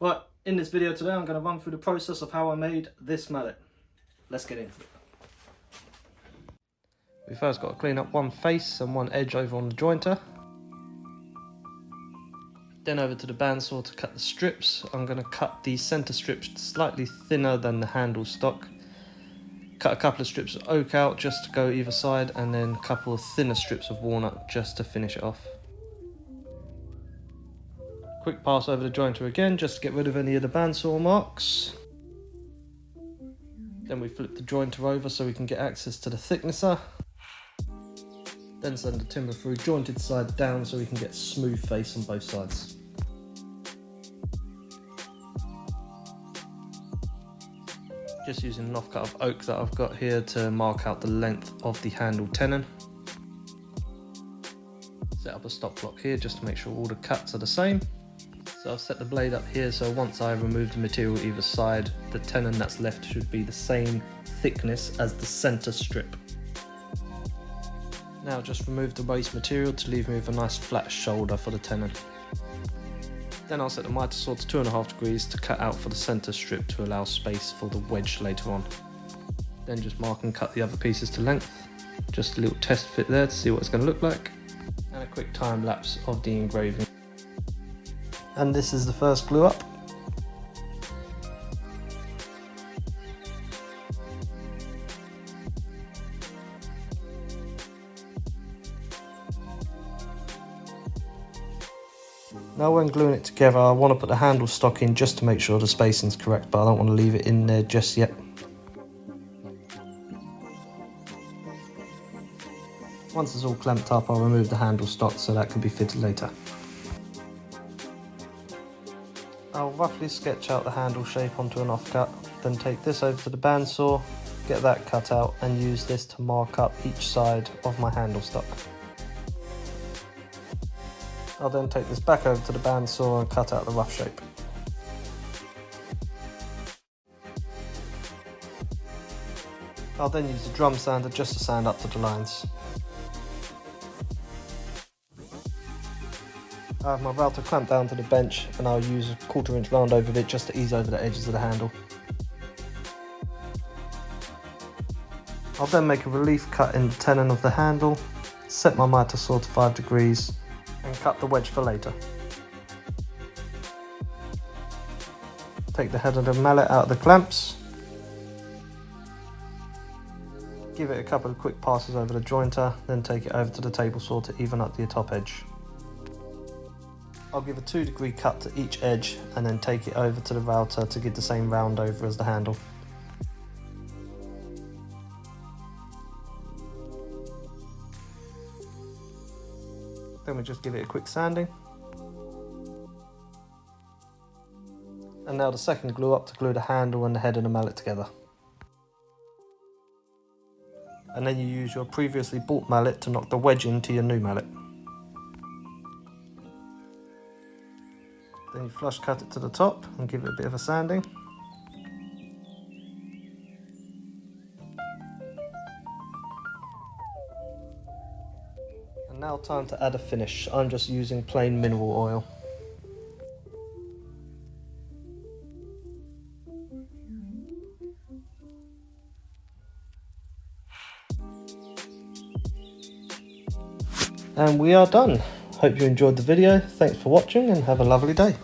Right, in this video today I'm going to run through the process of how I made this mallet. Let's get into it. We first got to clean up one face and one edge over on the jointer. Then over to the bandsaw to cut the strips. I'm going to cut the centre strips slightly thinner than the handle stock. Cut a couple of strips of oak out just to go either side, and then a couple of thinner strips of walnut just to finish it off. Quick pass over the jointer again just to get rid of any of the bandsaw marks. Then we flip the jointer over so we can get access to the thicknesser. Then send the timber through jointed side down so we can get smooth face on both sides. Just using an offcut of oak that I've got here to mark out the length of the handle tenon. Set up a stop block here just to make sure all the cuts are the same. So I've set the blade up here so once I remove the material either side, the tenon that's left should be the same thickness as the centre strip. Now just remove the waste material to leave me with a nice flat shoulder for the tenon. Then I'll set the miter saw to 2.5 degrees to cut out for the centre strip to allow space for the wedge later on. Then just mark and cut the other pieces to length. Just a little test fit there to see what it's going to look like. And a quick time lapse of the engraving. And this is the first glue up. Now when gluing it together, I want to put the handle stock in just to make sure the spacing is correct, but I don't want to leave it in there just yet. Once it's all clamped up, I'll remove the handle stock so that can be fitted later. I'll roughly sketch out the handle shape onto an offcut, then take this over to the bandsaw, get that cut out and use this to mark up each side of my handle stock. I'll then take this back over to the bandsaw and cut out the rough shape. I'll then use the drum sander just to sand up to the lines. I have my router clamped down to the bench and I'll use a 1/4 inch round over bit just to ease over the edges of the handle. I'll then make a relief cut in the tenon of the handle, set my miter saw to 5 degrees and cut the wedge for later. Take the head of the mallet out of the clamps. Give it a couple of quick passes over the jointer, then take it over to the table saw to even up the top edge. I'll give a 2-degree cut to each edge and then take it over to the router to give the same round over as the handle. Then we just give it a quick sanding. And now the second glue up to glue the handle and the head of the mallet together. And then you use your previously bought mallet to knock the wedge into your new mallet. Then you flush cut it to the top and give it a bit of a sanding. And now time to add a finish. I'm just using plain mineral oil. And we are done. Hope you enjoyed the video. Thanks for watching and have a lovely day.